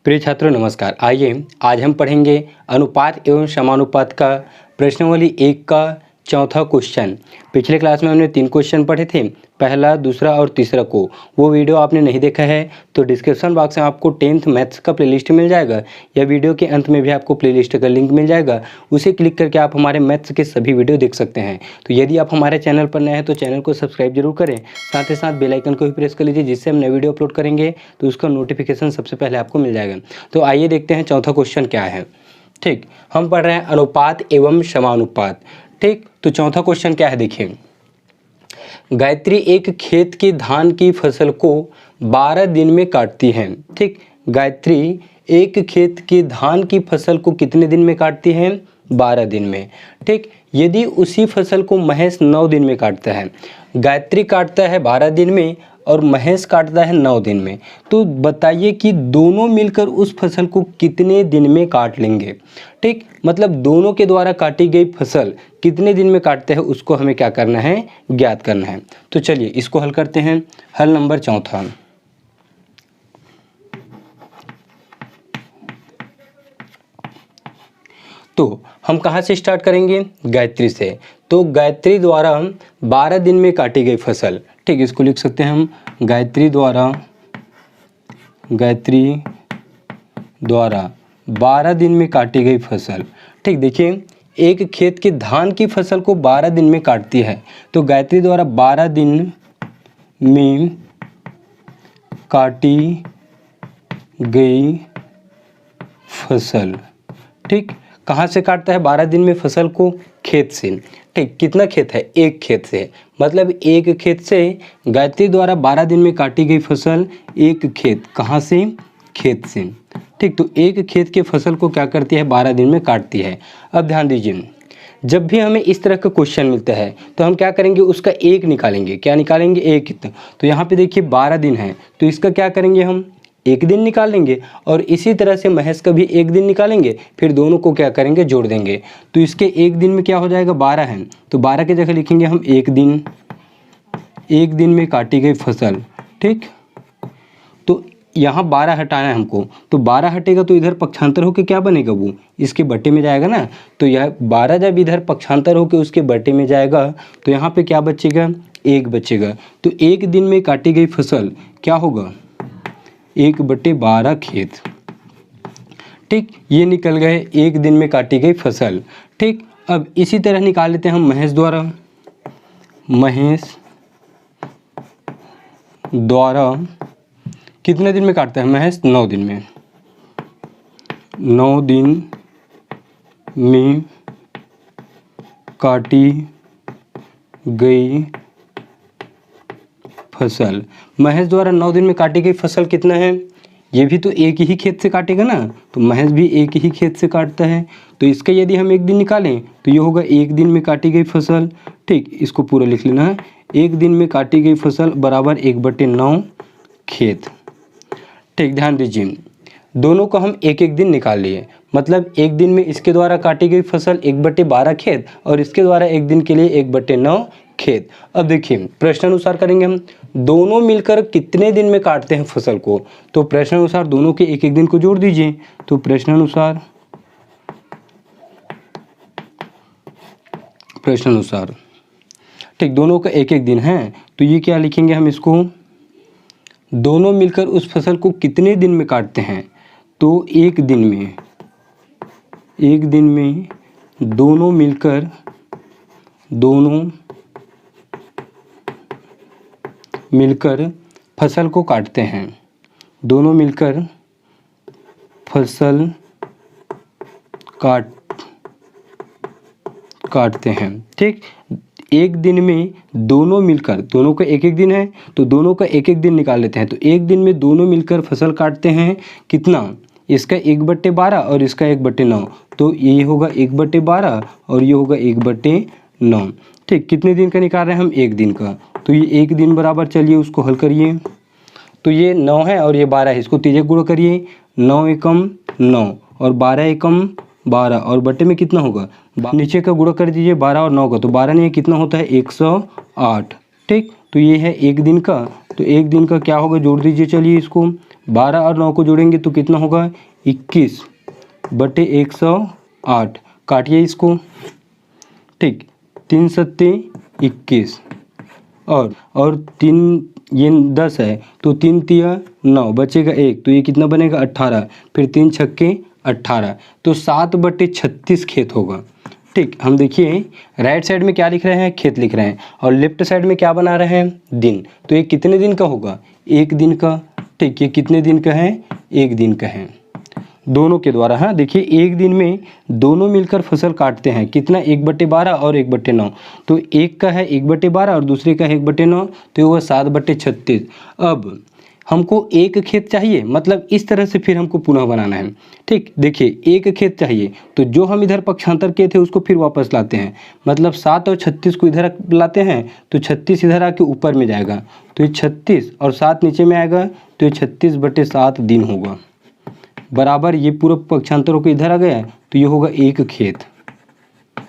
प्रिय छात्रों नमस्कार। आइए आज हम पढ़ेंगे अनुपात एवं समानुपात का प्रश्नावली 1 का चौथा क्वेश्चन। पिछले क्लास में हमने 3 क्वेश्चन पढ़े थे, पहला, दूसरा और तीसरा को। वो वीडियो आपने नहीं देखा है तो डिस्क्रिप्शन बॉक्स में आपको 10th मैथ्स का प्लेलिस्ट मिल जाएगा, या वीडियो के अंत में भी आपको प्लेलिस्ट का लिंक मिल जाएगा। उसे क्लिक करके आप हमारे मैथ्स के सभी वीडियो देख सकते हैं। तो यदि आप हमारे चैनल पर नए हैं तो चैनल को सब्सक्राइब जरूर करें, साथ ही साथ बेल आइकन को भी प्रेस कर लीजिए, जिससे हम नए वीडियो अपलोड करेंगे तो उसका नोटिफिकेशन सबसे पहले आपको मिल जाएगा। तो आइए देखते हैं चौथा क्वेश्चन क्या है। ठीक, हम पढ़ रहे हैं अनुपात एवं समानुपात। ठीक, तो चौथा क्वेश्चन क्या है देखिए। गायत्री एक खेत की धान की फसल को 12 दिन में काटती है। ठीक, गायत्री एक खेत की धान की फसल को कितने दिन में काटती है? 12 दिन में। ठीक, यदि उसी फसल को महेश 9 दिन में काटता है, गायत्री काटता है 12 दिन में और महेश काटता है 9 दिन में, तो बताइए कि दोनों मिलकर उस फसल को कितने दिन में काट लेंगे। ठीक, मतलब दोनों के द्वारा काटी गई फसल कितने दिन में काटते हैं उसको हमें क्या करना है, ज्ञात करना है। तो चलिए इसको हल करते हैं। हल नंबर चौथा। तो हम कहाँ से स्टार्ट करेंगे? गायत्री से। तो गायत्री द्वारा 12 दिन में काटी गई फसल, ठीक, इसको लिख सकते हैं हम गायत्री द्वारा 12 दिन में काटी गई फसल। ठीक, देखिए एक खेत की धान की फसल को 12 दिन में काटती है, तो गायत्री द्वारा 12 दिन में काटी गई फसल। ठीक, कहाँ से काटता है 12 दिन में फसल को? खेत से। ठीक, कितना खेत है? एक खेत से, मतलब एक खेत से गायत्री द्वारा 12 दिन में काटी गई फसल एक खेत, कहाँ से? खेत से। ठीक, तो एक खेत के फसल को क्या करती है? 12 दिन में काटती है। अब ध्यान दीजिए, जब भी हमें इस तरह का क्वेश्चन मिलता है तो हम क्या करेंगे? उसका एक निकालेंगे। क्या निकालेंगे? एक। तो यहाँ पे देखिए 12 दिन है, तो इसका क्या करेंगे? हम एक दिन निकाल लेंगे, और इसी तरह से महेश का भी एक दिन निकालेंगे, फिर दोनों को क्या करेंगे? जोड़ देंगे। तो इसके एक दिन में क्या हो जाएगा? 12 है, तो 12 की जगह लिखेंगे हम एक दिन। एक दिन में काटी गई फसल। ठीक, तो यहाँ 12 हटाना है हमको, तो 12 हटेगा तो इधर पक्षांतर होकर क्या बनेगा? वो इसके बट्टे में जाएगा ना। तो यह 12 जब इधर पक्षांतर होकर उसके बट्टे में जाएगा तो यहाँ पे क्या बचेगा? एक बचेगा। तो एक दिन में काटी गई फसल क्या होगा? 1/12 खेत। ठीक, ये निकल गए एक दिन में काटी गई फसल। ठीक, अब इसी तरह निकाल लेते हैं हम महेश द्वारा। महेश द्वारा कितने दिन में काटता है महेश? 9 दिन में। 9 दिन में काटी गई फसल। महेश द्वारा 9 दिन में काटी गई फसल कितना है? ये भी तो एक ही खेत से काटेगा ना, तो महेश भी एक ही खेत से काटता है, तो इसका यदि हम एक दिन निकालें तो ये होगा एक दिन में काटी गई फसल। ठीक, इसको पूरा लिख लेना है। एक दिन में काटी गई फसल बराबर 1/9 खेत। ठीक, ध्यान दीजिए, दोनों को हम एक एक दिन निकाल लिए, मतलब एक दिन में इसके द्वारा काटी गई फसल 1/12 खेत और इसके द्वारा एक दिन के लिए 1/9 खेत। अब देखिए प्रश्नानुसार करेंगे हम, दोनों मिलकर कितने दिन में काटते हैं फसल को? तो प्रश्नानुसार दोनों के एक एक दिन को जोड़ दीजिए। तो प्रश्नानुसार ठीक, दोनों का एक एक दिन है, तो ये क्या लिखेंगे हम इसको? दोनों मिलकर उस फसल को कितने दिन में काटते हैं? तो एक दिन में दोनों मिलकर फसल को काटते हैं। दोनों मिलकर फसल काटते हैं। ठीक, एक दिन में दोनों मिलकर, दोनों का एक एक दिन है तो दोनों का एक एक दिन निकाल लेते हैं। तो एक दिन में दोनों मिलकर फसल काटते हैं कितना? इसका 1/12 और इसका 1/9, तो ये होगा 1/12 और ये होगा 1/9। ठीक, कितने दिन का निकाल रहे हैं हम? एक दिन का। तो ये एक दिन बराबर, चलिए उसको हल करिए। तो ये 9 है और ये 12 है, इसको तीजे गुणा करिए। 9 एकम 9 और 12 एकम 12 और बट्टे में कितना होगा? नीचे का गुणा कर दीजिए 12 और 9 का, तो 12 नहीं कितना होता है? 108। ठीक, तो ये है एक दिन का, तो एक दिन का क्या होगा? जोड़ दीजिए चलिए इसको। 12 और 9 को जोड़ेंगे तो कितना होगा 21/108। काटिए इसको, ठीक, 3 सत्ते 21 और 3 ये 10 है तो 3 तिया 9, बचेगा 1 तो ये कितना बनेगा 18, फिर 3 छक्के 18, तो 7/36 खेत होगा। ठीक, हम देखिए राइट साइड में क्या लिख रहे हैं, खेत लिख रहे हैं, और लेफ्ट साइड में क्या बना रहे हैं, दिन। तो ये कितने दिन का होगा, 1 दिन का। ठीक, ये कितने दिन का है, 1 दिन का है, दोनों के द्वारा। हाँ देखिए, 1 दिन में दोनों मिलकर फसल काटते हैं, कितना 1/12 और 1/9, तो एक का है 1/12 और दूसरे का है 1/9, तो ये हुआ 7/36। अब हमको एक खेत चाहिए, मतलब इस तरह से फिर हमको पुनः बनाना है। ठीक, देखिए एक खेत चाहिए तो जो हम इधर पक्षांतर किए थे उसको फिर वापस लाते हैं, मतलब 7 और 36 को इधर लाते हैं तो 36 इधर आके ऊपर में जाएगा, तो ये 36 और 7 नीचे में आएगा, तो ये 36/7 दिन होगा, बराबर। ये पूरा पक्षांतरों को इधर आ गया तो ये होगा एक खेत।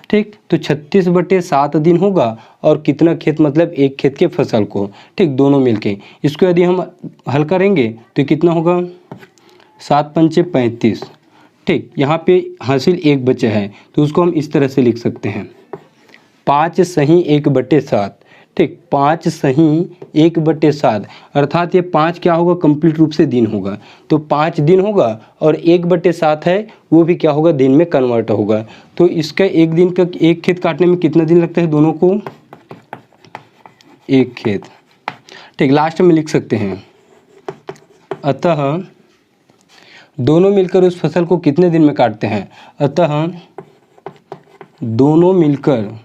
ठीक, तो 36/7 दिन होगा, और कितना खेत, मतलब एक खेत के फसल को, ठीक, दोनों मिलके। इसको यदि हम हल करेंगे तो कितना होगा, 7 पंचे 35। ठीक, यहाँ पे हासिल 1 बचे है तो उसको हम इस तरह से लिख सकते हैं, 5 सही 1/7। ठीक, 5 सही 1/7, अर्थात ये 5 क्या होगा, कंप्लीट रूप से दिन होगा, तो 5 दिन होगा, और 1/7 है वो भी क्या होगा, दिन में कन्वर्ट होगा। तो इसका एक दिन का एक खेत काटने में कितना दिन लगता है, दोनों को एक खेत। ठीक, लास्ट में लिख सकते हैं, अतः दोनों मिलकर उस फसल को कितने दिन में काटते हैं, अतः दोनों मिलकर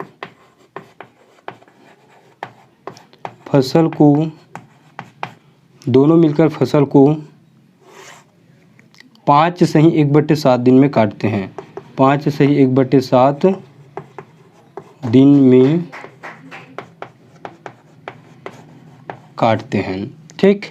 फसल को 5 सही 1/7 दिन में काटते हैं, 5 सही 1/7 दिन में काटते हैं। ठीक,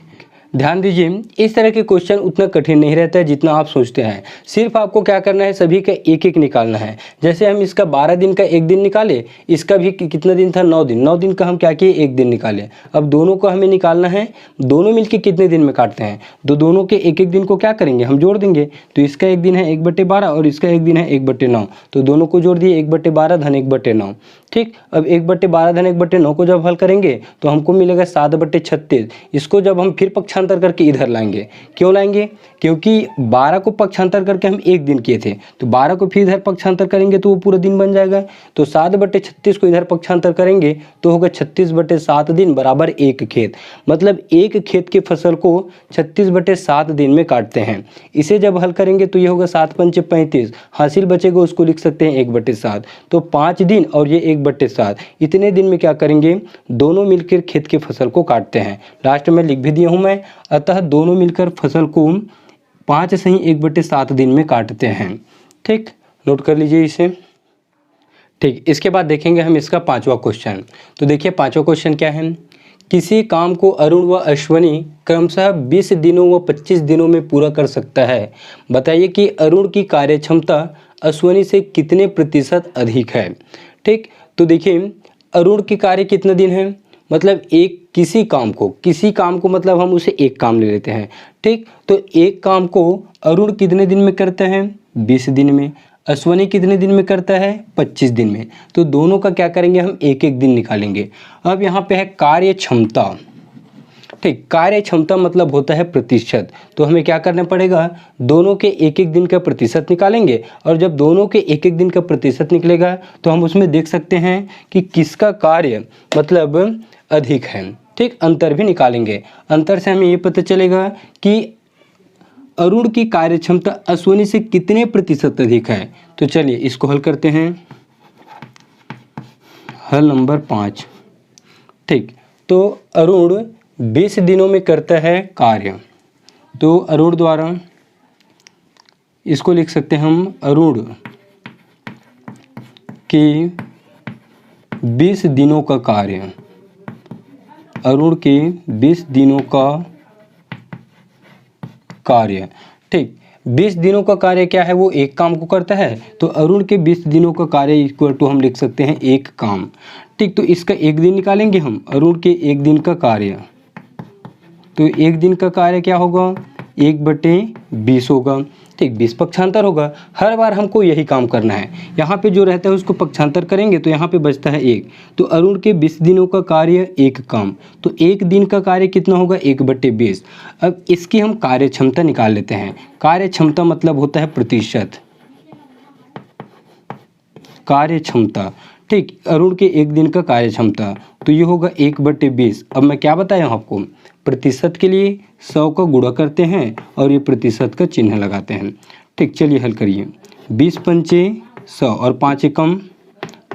ध्यान दीजिए, इस तरह के क्वेश्चन उतना कठिन नहीं रहता है जितना आप सोचते हैं। सिर्फ आपको क्या करना है, सभी का एक एक निकालना है। जैसे हम इसका 12 दिन का 1 दिन निकाले, इसका भी कितना दिन था, 9 दिन। 9 दिन का हम क्या किए, 1 दिन निकाले। अब दोनों को हमें निकालना है, दोनों मिलके कितने दिन में काटते हैं, तो दोनों के एक एक दिन को क्या करेंगे, हम जोड़ देंगे। तो इसका एक दिन है 1/12 और इसका एक दिन है 1/9, तो दोनों को जोड़ दिए, 1/12 धन 1/9। ठीक, अब 1/12 धन 1/9 को जब हल करेंगे तो हमको मिलेगा 7/36। इसको जब हम फिर पक्षांतर करके इधर लाएंगे, क्यों लाएंगे, क्योंकि 12 को पक्षांतर करके हम 1 दिन किए थे, तो 12 को फिर इधर पक्षांतर करेंगे तो वो पूरा दिन बन जाएगा। तो 7/36 को इधर पक्षांतर करेंगे तो होगा 36/7 दिन बराबर एक खेत, मतलब एक खेत के फसल को 36/7 दिन में काटते हैं। इसे जब हल करेंगे तो ये होगा 7 पंचे 35, हासिल बचेगा उसको लिख सकते हैं 1/7। तो 5 दिन और ये 1/7, इतने दिन में क्या करेंगे, दोनों मिलकर खेत के फसल को काटते हैं। लास्ट में लिख भी दिया हूँ मैं, अतः दोनों मिलकर फसल को 5 सही 1/7 दिन में काटते हैं। ठीक, नोट कर लीजिए इसे। ठीक, इसके बाद देखेंगे हम इसका 5वां क्वेश्चन। तो देखिए 5वां क्वेश्चन क्या है, किसी काम को अरुण व अश्वनी क्रमशः 20 दिनों व 25 दिनों में पूरा कर सकता है। बताइए कि अरुण की कार्यक्षमता अश्वनी से कितने प्रतिशत अधिक है। ठीक, तो देखिए अरुण की कार्य कितना दिन है, मतलब एक किसी काम को मतलब हम उसे एक काम ले लेते हैं। ठीक, तो एक काम को अरुण कितने दिन में करते हैं, 20 दिन में। अश्वनी कितने दिन में करता है, 25 दिन में। तो दोनों का क्या करेंगे, हम एक एक दिन निकालेंगे। अब यहाँ पे है कार्य क्षमता। ठीक, कार्य क्षमता मतलब होता है प्रतिशत, तो हमें क्या करना पड़ेगा, दोनों के एक एक दिन का प्रतिशत निकालेंगे, और जब दोनों के एक एक दिन का प्रतिशत निकलेगा तो हम उसमें देख सकते हैं कि किसका कार्य मतलब अधिक है। ठीक, अंतर भी निकालेंगे, अंतर से हमें ये पता चलेगा कि अरुण की कार्यक्षमता अश्वनी से कितने प्रतिशत अधिक है। तो चलिए इसको हल करते हैं, हल नंबर 5। ठीक, तो अरुण 20 दिनों में करता है कार्य, तो अरुण द्वारा इसको लिख सकते हैं हम, अरुण के 20 दिनों का कार्य, अरुण के 20 दिनों का कार्य। ठीक, 20 दिनों का कार्य क्या है, वो एक काम को करता है, तो अरुण के 20 दिनों का कार्य इक्वल टू हम लिख सकते हैं एक काम। ठीक, तो इसका एक दिन निकालेंगे हम, अरुण के एक दिन का कार्य, तो एक दिन का कार्य क्या होगा, 1/20 होगा। ठीक, 20 पक्षांतर होगा। हर बार हमको यही काम करना है। यहाँ पे जो रहता है उसको पक्षांतर करेंगे तो यहाँ पे बचता है 1। तो अरुण के 20 दिनों का कार्य 1 काम, तो 1 दिन का कार्य कितना होगा 1/20। अब इसकी हम कार्य क्षमता निकाल लेते हैं। कार्य क्षमता मतलब होता है प्रतिशत, कार्य क्षमता। ठीक, अरुण के 1 दिन का कार्य क्षमता, तो ये होगा 1/20। अब मैं क्या बताया हूँ आपको, प्रतिशत के लिए 100 का गुणा करते हैं और ये प्रतिशत का चिन्ह लगाते हैं। ठीक, चलिए हल करिए। 20 पंचे 100 और 5 एकम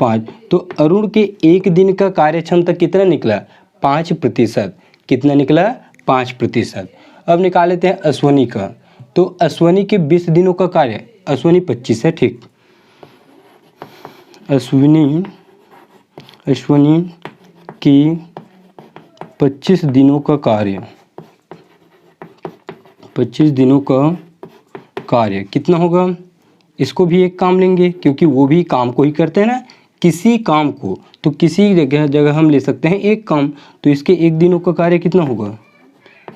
5, तो अरुण के 1 दिन का कार्य क्षमता कितना निकला 5%। कितना निकला 5%। अब निकाल लेते हैं अश्वनी का। तो अश्वनी के 20 दिनों का कार्य, अश्वनी 25 है। ठीक, अश्विनी की 25 दिनों का कार्य, 25 दिनों का कार्य कितना होगा। इसको भी एक काम लेंगे क्योंकि वो भी काम को ही करते हैं ना, किसी काम को, तो किसी जगह हम ले सकते हैं एक काम। तो इसके 1 दिनों का कार्य कितना होगा,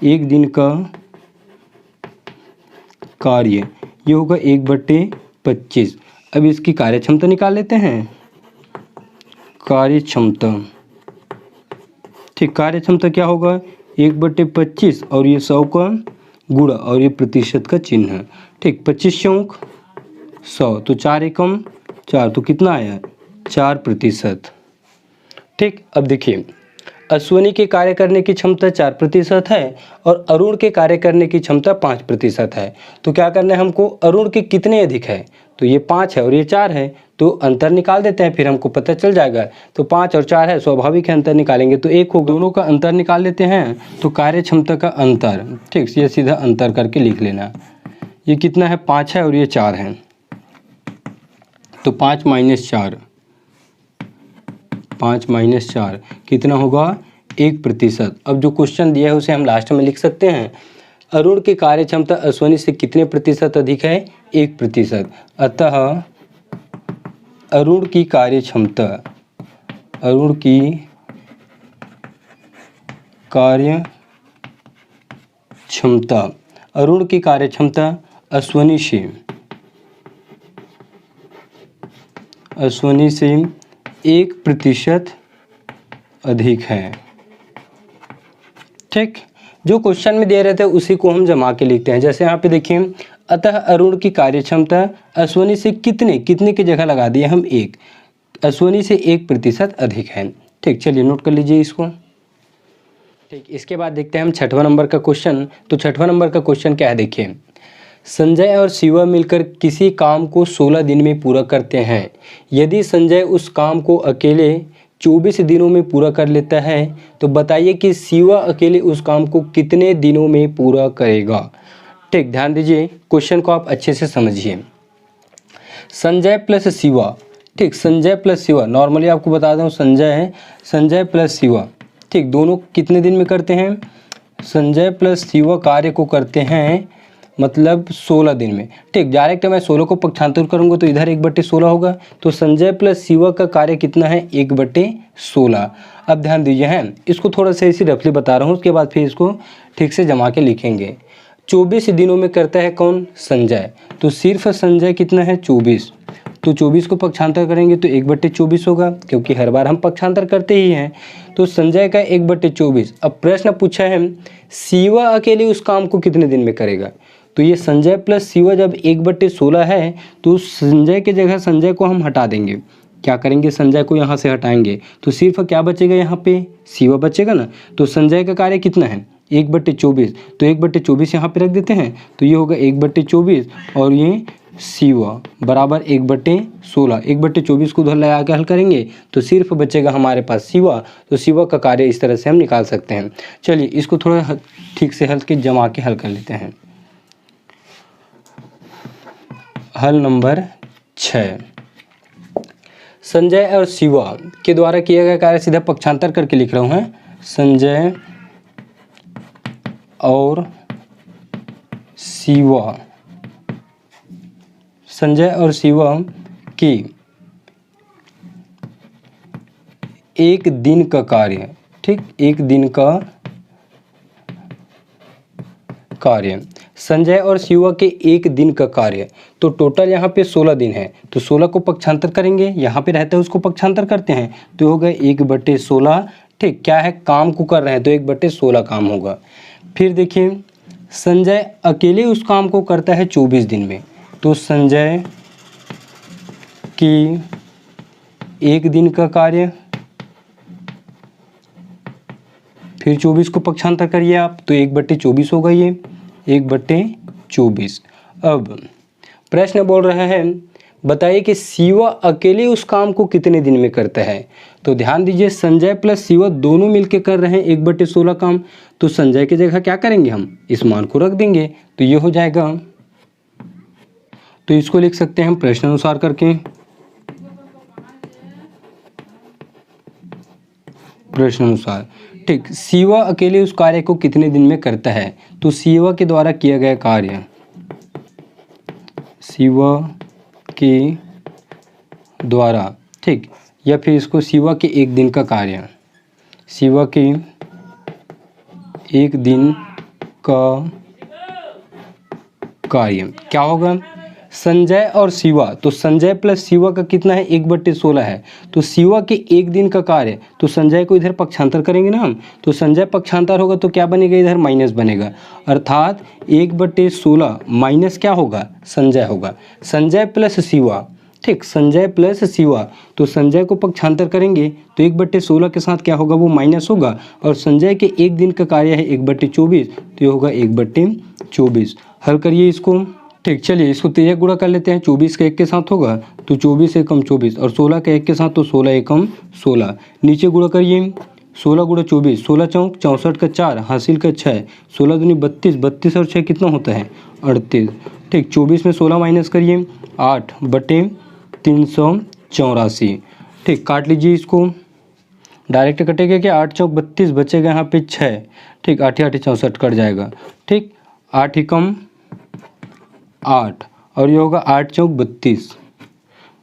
1 दिन का कार्य ये होगा 1/25। अब इसकी कार्य क्षमता निकाल लेते हैं। कार्य क्षमता, ठीक, कार्य क्षमता क्या होगा 1/25 और ये 100 का गुणा और ये प्रतिशत का चिन्ह। ठीक, 25 चौक 100, तो 4 एकम 4, तो कितना आया 4%। ठीक, अब देखिए अश्वनी के कार्य करने की क्षमता 4% है और अरुण के कार्य करने की क्षमता 5% है। तो क्या करना है हमको, अरुण के कितने अधिक है, तो ये 5 है और ये 4 है, तो अंतर निकाल देते हैं, फिर हमको पता चल जाएगा। तो 5 और 4 है, स्वाभाविक है अंतर निकालेंगे तो 1 हो, दोनों का अंतर निकाल लेते हैं। तो कार्य क्षमता का अंतर, ठीक, ये सीधा अंतर करके लिख लेना। ये कितना है 5 है और ये 4 है, तो 5 - 4, 5 - 4 कितना होगा 1%। अब जो क्वेश्चन दिया है उसे हम लास्ट में लिख सकते हैं। अरुण की कार्य क्षमता अश्वनी से कितने प्रतिशत अधिक है 1%। अतः अरुण की कार्य क्षमता, अरुण की कार्य क्षमता, अरुण की कार्य क्षमता अश्वनी से 1% अधिक है। ठीक, जो क्वेश्चन में दे रहे थे उसी को हम जमा के लिखते हैं। जैसे यहाँ पे देखिए, अतः अरुण की कार्य क्षमता अश्वनी से कितने की जगह लगा दिए हम 1, अश्वनी से 1% अधिक है। ठीक, चलिए नोट कर लीजिए इसको। ठीक, इसके बाद देखते हैं हम 6वां नंबर का क्वेश्चन। तो 6वां नंबर का क्वेश्चन क्या है, देखिए संजय और शिवा मिलकर किसी काम को 16 दिन में पूरा करते हैं। यदि संजय उस काम को अकेले 24 दिनों में पूरा कर लेता है तो बताइए कि शिवा अकेले उस काम को कितने दिनों में पूरा करेगा। ठीक, ध्यान दीजिए, क्वेश्चन को आप अच्छे से समझिए। संजय प्लस शिवा, ठीक, संजय प्लस शिवा, नॉर्मली आपको बता दूं संजय प्लस शिवा, ठीक, दोनों कितने दिन में करते हैं, संजय प्लस शिवा कार्य को करते हैं मतलब 16 दिन में। ठीक, डायरेक्ट मैं 16 को पक्षांतर करूंगा तो इधर 1/16 होगा, तो संजय प्लस शिवा का कार्य कितना है 1/16। अब ध्यान दीजिए हैं, इसको थोड़ा सा इसी रफली बता रहा हूँ, उसके बाद फिर इसको ठीक से जमा के लिखेंगे। 24 दिनों में करता है कौन, संजय, तो सिर्फ संजय कितना है 24, तो 24 को पक्षांतर करेंगे तो 1/24 होगा, क्योंकि हर बार हम पक्षांतर करते ही हैं। तो संजय का 1/24। अब प्रश्न पूछा है शिवा अकेले उस काम को कितने दिन में करेगा, तो ये संजय प्लस शिवा जब 1/16 है तो संजय की जगह संजय को हम हटा देंगे। क्या करेंगे, संजय को यहाँ से हटाएंगे तो सिर्फ क्या बचेगा, यहाँ पे शिवा बचेगा ना। तो संजय का कार्य कितना है 1/24, तो 1/24 यहाँ पे रख देते हैं, तो ये होगा 1/24 और ये शिवा बराबर 1/16। 1/24 को उधर लगा के हल करेंगे तो सिर्फ बचेगा हमारे पास शिवा, तो शिवा का कार्य इस तरह से हम निकाल सकते हैं। चलिए इसको थोड़ा ठीक से हल के जमा के हल कर लेते हैं। हल नंबर 6, संजय और शिवा के द्वारा किया गया कार्य सीधा पक्षांतर करके लिख रहा हूँ, संजय और शिवा, संजय और शिवा की 1 दिन का कार्य, ठीक, 1 दिन का कार्य संजय और शिवा के एक दिन का कार्य, तो टोटल यहाँ पे 16 दिन है, तो 16 को पक्षांतर करेंगे, यहाँ पे रहता है उसको पक्षांतर करते हैं, तो हो गए 1/16। ठीक, क्या है, काम को कर रहे हैं तो 1/16 काम होगा। फिर देखिए संजय अकेले उस काम को करता है 24 दिन में, तो संजय की एक दिन का कार्य, फिर 24 को पक्षांतर करिए आप, तो 1/24 होगा ये 1/24। अब प्रश्न बोल रहे हैं बताइए कि शिवा अकेले उस काम को कितने दिन में करता है। तो ध्यान दीजिए संजय प्लस शिवा दोनों मिलके कर रहे हैं 1/16 काम, तो संजय की जगह क्या करेंगे, हम इस मान को रख देंगे, तो ये हो जाएगा। तो इसको लिख सकते हैं हम प्रश्नानुसार करके, प्रश्नानुसार। ठीक, शिवा अकेले उस कार्य को कितने दिन में करता है, तो शिवा के द्वारा किया गया कार्य, शिवा के द्वारा, ठीक, या फिर इसको शिवा के एक दिन का कार्य, शिवा के एक दिन का कार्य क्या होगा, संजय और शिवा, तो संजय प्लस शिवा का कितना है 1/16 है, तो शिवा के एक दिन का कार्य, तो संजय को इधर पक्षांतर करेंगे ना हम, तो संजय पक्षांतर होगा तो क्या बनेगा, इधर माइनस बनेगा, अर्थात 1/16 माइनस क्या होगा, संजय होगा, संजय प्लस शिवा। ठीक, संजय प्लस शिवा, तो संजय को पक्षांतर करेंगे तो 1/16 के साथ क्या होगा, वो माइनस होगा, और संजय के एक दिन का कार्य है 1/24, तो ये होगा 1/24। हल करिए इसको। ठीक, चलिए इसको तिर्यक गुणा कर लेते हैं, 24 का 1 के साथ होगा तो 24 एकम 24, और 16 का 1 के साथ तो 16 एकम 16। नीचे गुणा करिए, 16 गुणा 24, 16 चौक 64 का 4, हासिल का 6, 16 दूनी 32, 32 और 6 कितना होता है 38। ठीक, 24 में 16 माइनस करिए, 8/384। ठीक, काट लीजिए इसको, डायरेक्ट कटेगा क्या, 8 चौक 32, बचेगा यहाँ पे 6। ठीक, 8 8 64 कट जाएगा। ठीक, 8 एकम 8, और ये होगा 8 चौक 32,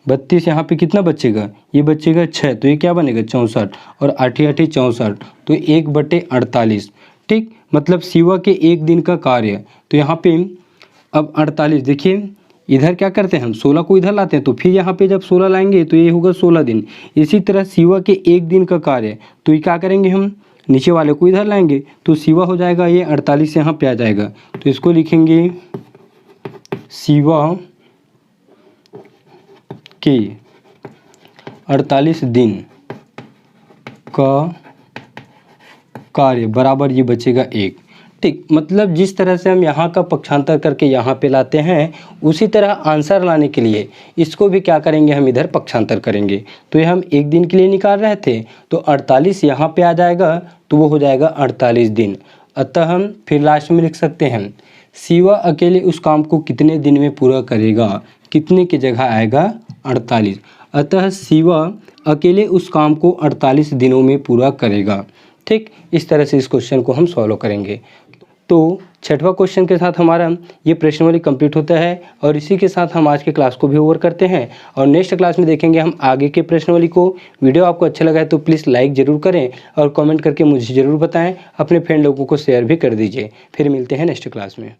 32 यहाँ पे कितना बचेगा, ये बचेगा 6, तो ये क्या बनेगा 64, और 8 8 64, तो 1/48। ठीक, मतलब शिवा के एक दिन का कार्य, तो यहाँ पे अब 48, देखिए इधर क्या करते हैं हम 16 को इधर लाते हैं, तो फिर यहाँ पे जब 16 लाएंगे तो ये होगा 16 दिन। इसी तरह शिवा के एक दिन का कार्य, तो ये क्या करेंगे हम नीचे वाले को इधर लाएंगे, तो शिवा हो जाएगा ये 48 यहाँ पे आ जाएगा, तो इसको लिखेंगे शिवा के 48 दिन का कार्य बराबर ये बचेगा 1। ठीक, मतलब जिस तरह से हम यहाँ का पक्षांतर करके यहाँ पे लाते हैं, उसी तरह आंसर लाने के लिए इसको भी क्या करेंगे, हम इधर पक्षांतर करेंगे। तो ये हम एक दिन के लिए निकाल रहे थे, तो 48 यहाँ पे आ जाएगा, तो वो हो जाएगा 48 दिन। अतः हम फिर लास्ट में लिख सकते हैं शिवा अकेले उस काम को कितने दिन में पूरा करेगा, कितने की जगह आएगा 48। अतः शिवा अकेले उस काम को 48 दिनों में पूरा करेगा। ठीक, इस तरह से इस क्वेश्चन को हम सॉल्व करेंगे। तो छठवां क्वेश्चन के साथ हमारा ये प्रश्नावली कंप्लीट होता है, और इसी के साथ हम आज के क्लास को भी ओवर करते हैं, और नेक्स्ट क्लास में देखेंगे हम आगे के प्रश्नावली को। वीडियो आपको अच्छा लगा है तो प्लीज़ लाइक ज़रूर करें, और कमेंट करके मुझे ज़रूर बताएं, अपने फ्रेंड लोगों को शेयर भी कर दीजिए। फिर मिलते हैं नेक्स्ट क्लास में।